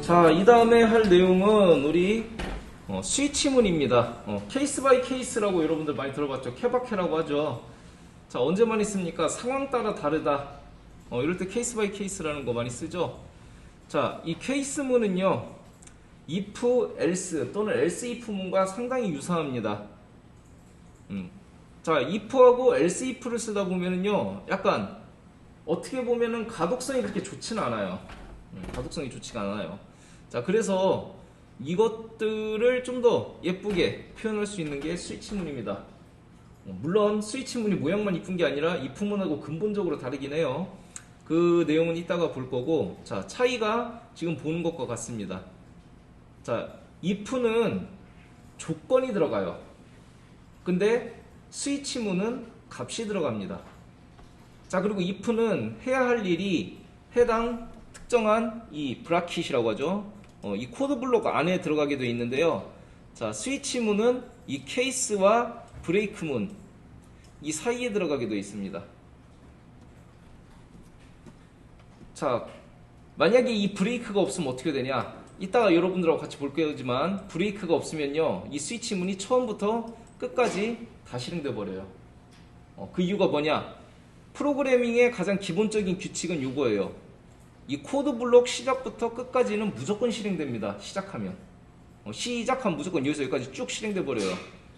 자, 이 다음에 할 내용은 우리 스위치문입니다. 케이스 바이 케이스라고 여러분들 많이 들어봤죠. 케바케라고 하죠. 자, 언제만 있습니까? 상황 따라 다르다. 이럴 때 케이스 바이 케이스라는 거 많이 쓰죠. 자, 이 케이스문은요, if, else 또는 else if문과 상당히 유사합니다. 자, if하고 else if를 쓰다 보면은요, 약간 어떻게 보면은 가독성이 그렇게 좋지는 않아요. 가독성이 좋지가 않아요. 자, 그래서 이것들을 좀 더 예쁘게 표현할 수 있는 게 스위치문입니다. 물론 스위치문이 모양만 이쁜 게 아니라 if문하고 근본적으로 다르긴 해요. 그 내용은 이따가 볼 거고, 자, 차이가 지금 보는 것과 같습니다. 자, if는 조건이 들어가요. 근데 스위치문은 값이 들어갑니다. 자, 그리고 if는 해야 할 일이 해당 특정한 이 브라킷이라고 하죠. 이 코드 블록 안에 들어가게 되어 있는데요. 자, 스위치문은 이 케이스와 브레이크문 이 사이에 들어가게 되어 있습니다. 자, 만약에 이 브레이크가 없으면 어떻게 되냐? 이따가 여러분들하고 같이 볼 거지만 브레이크가 없으면요, 이 스위치문이 처음부터 끝까지 다 실행돼 버려요. 그 이유가 뭐냐? 프로그래밍의 가장 기본적인 규칙은 이거예요. 이 코드 블록 시작부터 끝까지는 무조건 실행됩니다. 시작하면 무조건 여기서 여기까지 쭉 실행돼 버려요.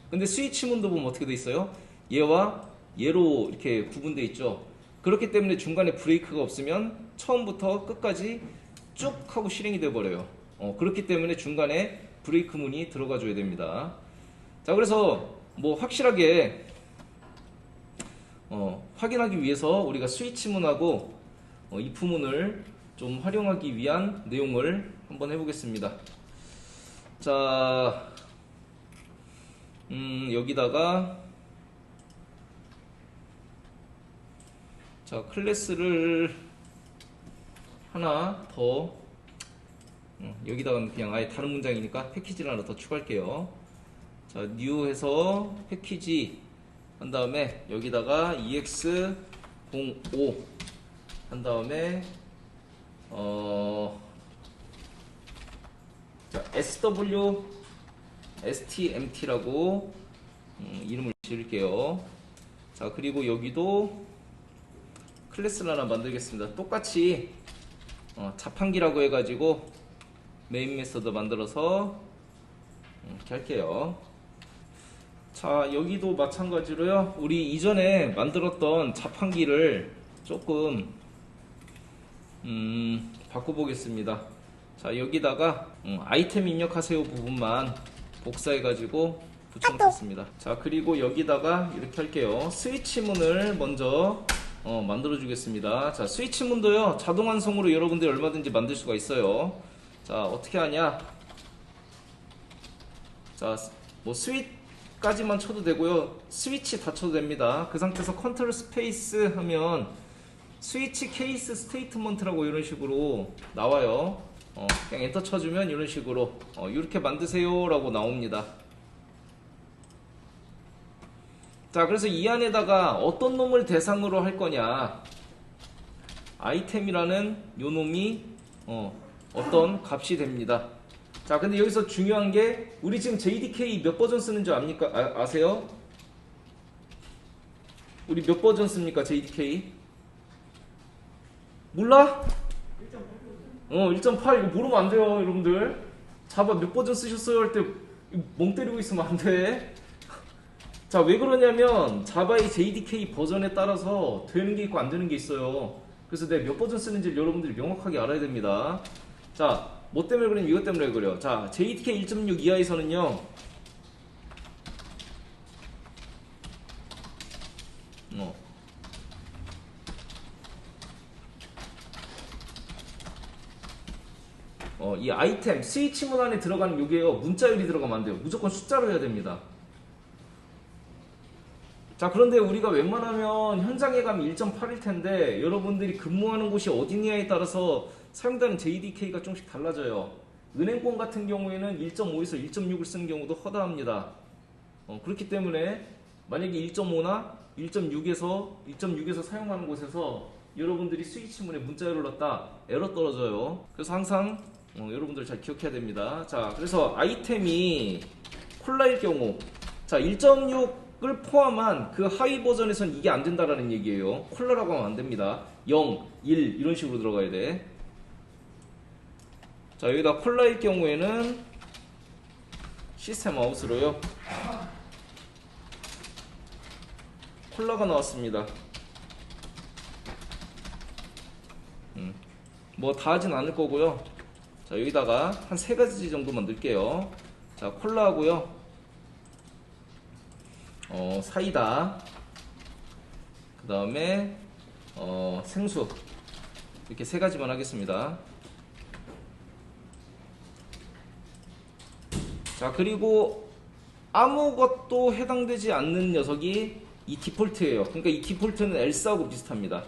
근데 스위치문도 보면 어떻게 돼 있어요? 얘와 얘로 이렇게 구분돼 있죠. 그렇기 때문에 중간에 브레이크가 없으면 처음부터 끝까지 쭉 하고 실행이 돼 버려요. 그렇기 때문에 중간에 브레이크 문이 들어가 줘야 됩니다. 자, 그래서 뭐 확실하게 확인하기 위해서 우리가 스위치문하고 if문을 좀 활용하기 위한 내용을 한번 해보겠습니다. 자, 여기다가 자, 클래스를 하나 더 여기다가 그냥 아예 다른 문장이니까 패키지를 하나 더 추가할게요. 자, new 해서 패키지 한 다음에 여기다가 ex05 한 다음에 자, sw stmt라고 이름을 지을게요. 자, 그리고 여기도 클래스를 하나 만들겠습니다. 똑같이 자판기라고 해가지고 메인 메서드 만들어서 이렇게 할게요. 자, 여기도 마찬가지로요, 우리 이전에 만들었던 자판기를 조금 바꿔보겠습니다. 자, 여기다가 아이템 입력하세요 부분만 복사해 가지고 붙여놓겠습니다. 자, 그리고 여기다가 이렇게 할게요. 스위치문을 먼저 만들어 주겠습니다. 자, 스위치문도요, 자동 완성으로 여러분들이 얼마든지 만들 수가 있어요. 자, 어떻게 하냐? 자, 뭐 스윗까지만 쳐도 되고요, 스위치 다 쳐도 됩니다. 그 상태에서 컨트롤 스페이스 하면 스위치 케이스 스테이트먼트라고 이런 식으로 나와요. 그냥 엔터 쳐주면 이런 식으로 이렇게 만드세요 라고 나옵니다. 자, 그래서 이 안에다가 어떤 놈을 대상으로 할 거냐, 아이템이라는 요 놈이 어떤 값이 됩니다. 자, 근데 여기서 중요한 게, 우리 지금 JDK 몇 버전 쓰는 줄 압니까? 아세요? 우리 몇 버전 씁니까? JDK 몰라? 1.8 이거 모르면 안 돼요, 여러분들. 자바 몇 버전 쓰셨어요 할 때 멍 때리고 있으면 안 돼. 자, 왜 그러냐면 자바의 JDK 버전에 따라서 되는 게 있고 안 되는 게 있어요. 그래서 내가 몇 버전 쓰는지 여러분들이 명확하게 알아야 됩니다. 자, 뭐 때문에 그러냐면 이것 때문에 그래요. 자, JDK 1.6 이하에서는요, 이 아이템 스위치문 안에 들어가는 요게요, 문자열이 들어가면 안 돼요. 무조건 숫자로 해야 됩니다. 자, 그런데 우리가 웬만하면 현장에 가면 1.8일 텐데 여러분들이 근무하는 곳이 어디냐에 따라서 사용되는 JDK가 조금씩 달라져요. 은행권 같은 경우에는 1.5에서 1.6을 쓰는 경우도 허다합니다. 그렇기 때문에 만약에 1.5나 1.6에서 사용하는 곳에서 여러분들이 스위치문에 문자열을 넣었다, 에러 떨어져요. 그래서 항상 여러분들 잘 기억해야 됩니다. 자, 그래서 아이템이 콜라일 경우, 자, 1.6을 포함한 그 하위 버전에선 이게 안 된다라는 얘기예요. 콜라라고 하면 안 됩니다. 0, 1 이런 식으로 들어가야 돼. 자, 여기다 콜라일 경우에는 시스템 아웃으로요. 콜라가 나왔습니다. 뭐 다 하진 않을 거고요. 자, 여기다가 한 3가지 정도만 넣을게요. 자, 콜라하고요. 사이다. 그 다음에 생수. 이렇게 3가지만 하겠습니다. 자, 그리고 아무것도 해당되지 않는 녀석이 이 디폴트예요. 그러니까 이 디폴트는 엘사하고 비슷합니다.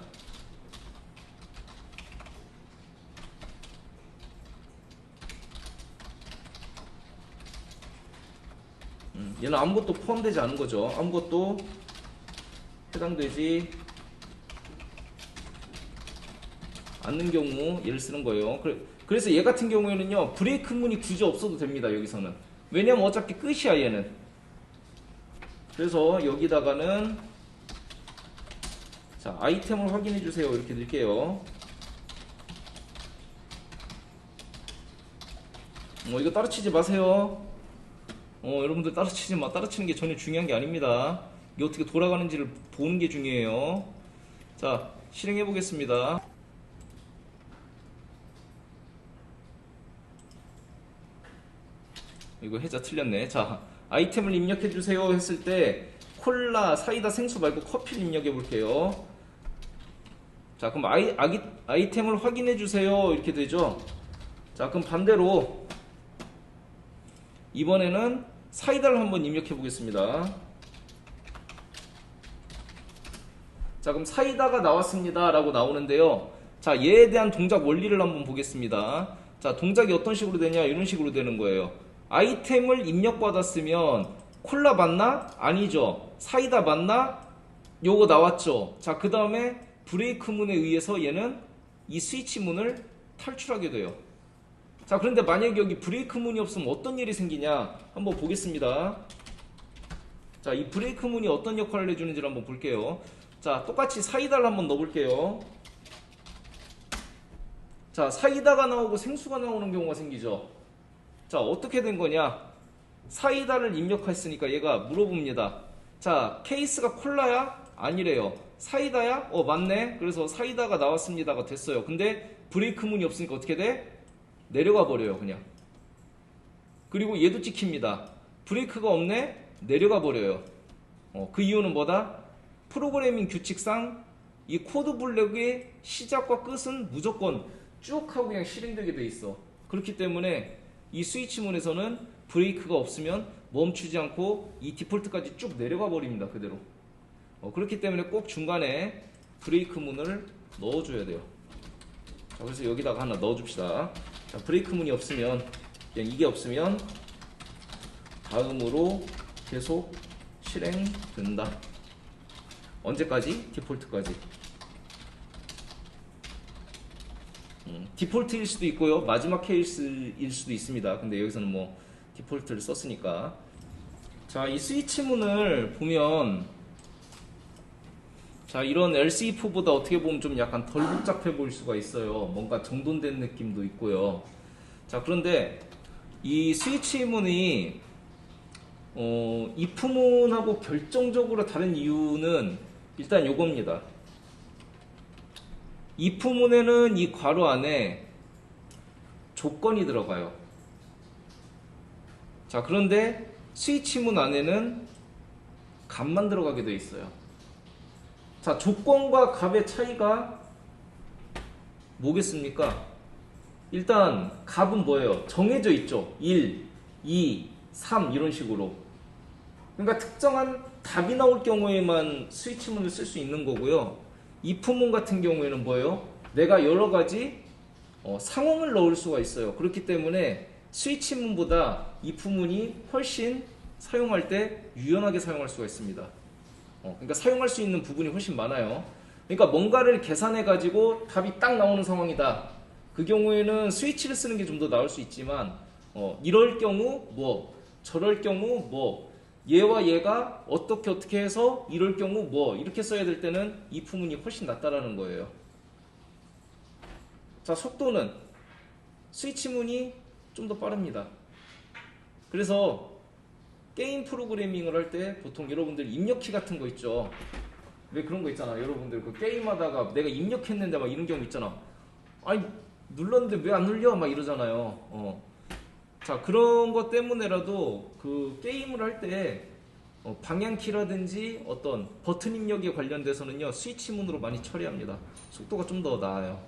얘는 아무것도 포함되지 않은 거죠. 아무것도 해당되지 않는 경우 얘를 쓰는 거예요. 그래서 얘 같은 경우에는요, 브레이크 문이 굳이 없어도 됩니다. 여기서는. 왜냐면 어차피 끝이야, 얘는. 그래서 여기다가는 자, 아이템을 확인해 주세요. 이렇게 넣을게요. 이거 따라치지 마세요. 여러분들 따라치는 게 전혀 중요한 게 아닙니다. 이게 어떻게 돌아가는지를 보는 게 중요해요. 자, 실행해 보겠습니다. 이거 해자 틀렸네. 자, 아이템을 입력해 주세요 했을 때 콜라, 사이다, 생수 말고 커피를 입력해 볼게요. 자, 그럼 아이템을 확인해 주세요 이렇게 되죠. 자, 그럼 반대로 이번에는 사이다를 한번 입력해 보겠습니다. 자, 그럼 사이다가 나왔습니다 라고 나오는데요. 자, 얘에 대한 동작 원리를 한번 보겠습니다. 자, 동작이 어떤 식으로 되냐, 이런 식으로 되는 거예요. 아이템을 입력받았으면 콜라 맞나? 아니죠. 사이다 맞나? 요거 나왔죠. 자, 그 다음에 브레이크 문에 의해서 얘는 이 스위치 문을 탈출하게 돼요. 자, 그런데 만약에 여기 브레이크 문이 없으면 어떤 일이 생기냐 한번 보겠습니다. 자, 이 브레이크 문이 어떤 역할을 해주는지를 한번 볼게요. 자, 똑같이 사이다를 한번 넣어볼게요. 자, 사이다가 나오고 생수가 나오는 경우가 생기죠. 자, 어떻게 된 거냐? 사이다를 입력했으니까 얘가 물어봅니다. 자, 케이스가 콜라야? 아니래요. 사이다야? 맞네. 그래서 사이다가 나왔습니다가 됐어요. 근데 브레이크 문이 없으니까 어떻게 돼? 내려가 버려요, 그냥. 그리고 얘도 찍힙니다. 브레이크가 없네? 내려가 버려요. 그 이유는 뭐다? 프로그래밍 규칙상 이 코드 블록의 시작과 끝은 무조건 쭉 하고 그냥 실행되게 돼 있어. 그렇기 때문에 이 스위치 문에서는 브레이크가 없으면 멈추지 않고 이 디폴트까지 쭉 내려가 버립니다, 그대로. 그렇기 때문에 꼭 중간에 브레이크 문을 넣어줘야 돼요. 자, 그래서 여기다가 하나 넣어줍시다. 자, 브레이크 문이 없으면, 그냥 이게 없으면 다음으로 계속 실행된다. 언제까지? 디폴트까지. 디폴트일 수도 있고요, 마지막 케이스일 수도 있습니다. 근데 여기서는 뭐 디폴트를 썼으니까. 자, 이 스위치 문을 보면, 자, 이런 LCE4보다 어떻게 보면 좀 약간 덜 복잡해 보일 수가 있어요. 뭔가 정돈된 느낌도 있고요. 자, 그런데 이 스위치 문이 if 문하고 결정적으로 다른 이유는 일단 요겁니다. if 문에는 이 괄호 안에 조건이 들어가요. 자, 그런데 스위치 문 안에는 값만 들어가게 돼 있어요. 자, 조건과 값의 차이가 뭐겠습니까? 일단 값은 뭐예요? 정해져 있죠. 1, 2, 3 이런 식으로. 그러니까 특정한 답이 나올 경우에만 스위치문을 쓸 수 있는 거고요. if문 같은 경우에는 뭐예요? 내가 여러 가지 상황을 넣을 수가 있어요. 그렇기 때문에 스위치문보다 if문이 훨씬 사용할 때 유연하게 사용할 수가 있습니다. 그러니까 사용할 수 있는 부분이 훨씬 많아요. 그러니까 뭔가를 계산해 가지고 답이 딱 나오는 상황이다. 그 경우에는 스위치를 쓰는 게 좀 더 나을 수 있지만 이럴 경우 뭐 저럴 경우 뭐 얘와 얘가 어떻게 해서 이럴 경우 뭐 이렇게 써야 될 때는 if문이 훨씬 낫다라는 거예요. 자, 속도는 스위치문이 좀 더 빠릅니다. 그래서 게임 프로그래밍을 할 때 보통 여러분들 입력키 같은 거 있죠. 왜 그런 거 있잖아. 여러분들 그 게임하다가 내가 입력했는데 막 이런 경우 있잖아. 아니 눌렀는데 왜 안 눌려? 막 이러잖아요. 자, 그런 것 때문에라도 그 게임을 할 때 방향키라든지 어떤 버튼 입력에 관련돼서는요 스위치문으로 많이 처리합니다. 속도가 좀 더 나아요.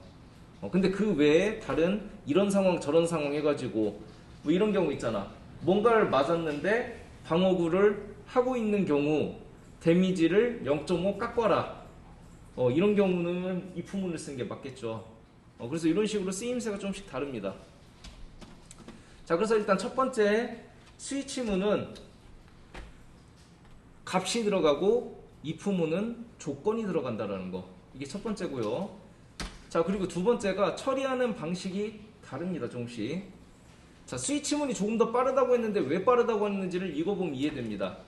근데 그 외에 다른 이런 상황 저런 상황 해가지고 뭐 이런 경우 있잖아. 뭔가를 맞았는데 방어구를 하고 있는 경우 데미지를 0.5 깎아라. 이런 경우는 if문을 쓰는 게 맞겠죠. 그래서 이런 식으로 쓰임새가 조금씩 다릅니다. 자, 그래서 일단 첫 번째 스위치문은 값이 들어가고 if문은 조건이 들어간다라는 거. 이게 첫 번째고요. 자, 그리고 두 번째가 처리하는 방식이 다릅니다. 조금씩. 자, 스위치문이 조금 더 빠르다고 했는데 왜 빠르다고 했는지를 읽어보면 이해됩니다.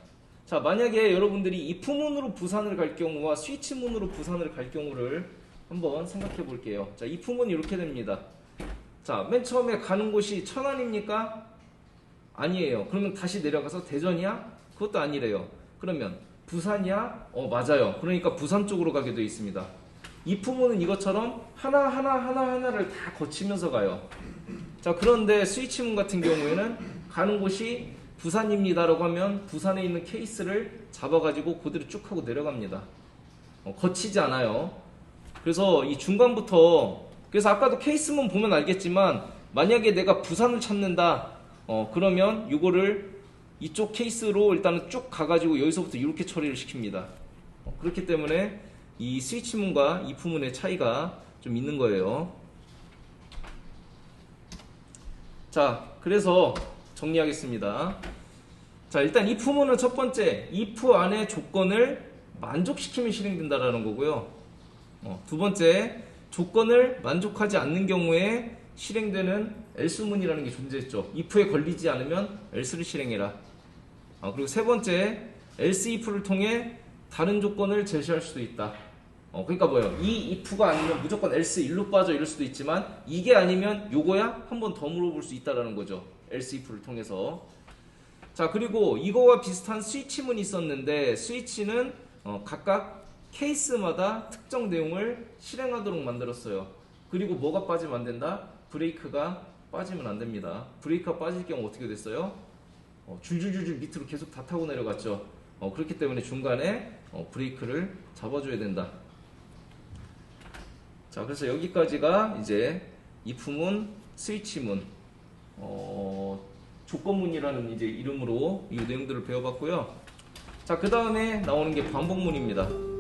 자, 만약에 여러분들이 if문으로 부산을 갈 경우와 스위치문으로 부산을 갈 경우를 한번 생각해 볼게요. 자, if문이 이렇게 됩니다. 자, 맨 처음에 가는 곳이 천안입니까? 아니에요. 그러면 다시 내려가서 대전이야? 그것도 아니래요. 그러면 부산이야? 맞아요. 그러니까 부산 쪽으로 가게 되어 있습니다. if문은 이것처럼 하나를 다 거치면서 가요. 자, 그런데 스위치문 같은 경우에는 가는 곳이 부산입니다라고 하면 부산에 있는 케이스를 잡아가지고 그대로 쭉 하고 내려갑니다. 거치지 않아요. 그래서 이 중간부터, 그래서 아까도 케이스문 보면 알겠지만 만약에 내가 부산을 찾는다 그러면 이거를 이쪽 케이스로 일단은 쭉 가가지고 여기서부터 이렇게 처리를 시킵니다. 그렇기 때문에 이 스위치문과 if문의 차이가 좀 있는 거예요. 자, 그래서 정리하겠습니다. 자, 일단 if문은 첫 번째, if 안에 조건을 만족시키면 실행된다라는 거고요. 두 번째, 조건을 만족하지 않는 경우에 실행되는 else문이라는 게 존재했죠. if에 걸리지 않으면 else를 실행해라. 그리고 세 번째, else if를 통해 다른 조건을 제시할 수도 있다. 그러니까 뭐예요? 이 if가 아니면 무조건 else 1로 빠져 이럴 수도 있지만 이게 아니면 요거야? 한 번 더 물어볼 수 있다라는 거죠. else if를 통해서. 자, 그리고 이거와 비슷한 스위치문이 있었는데 스위치는 각각 케이스마다 특정 내용을 실행하도록 만들었어요. 그리고 뭐가 빠지면 안 된다? 브레이크가 빠지면 안 됩니다. 브레이크가 빠질 경우 어떻게 됐어요? 줄줄줄줄 밑으로 계속 다 타고 내려갔죠. 그렇기 때문에 중간에 브레이크를 잡아줘야 된다. 자, 그래서 여기까지가 이제 if문, 스위치문, 조건문이라는 이제 이름으로 이 내용들을 배워봤고요. 자, 그 다음에 나오는 게 반복문입니다.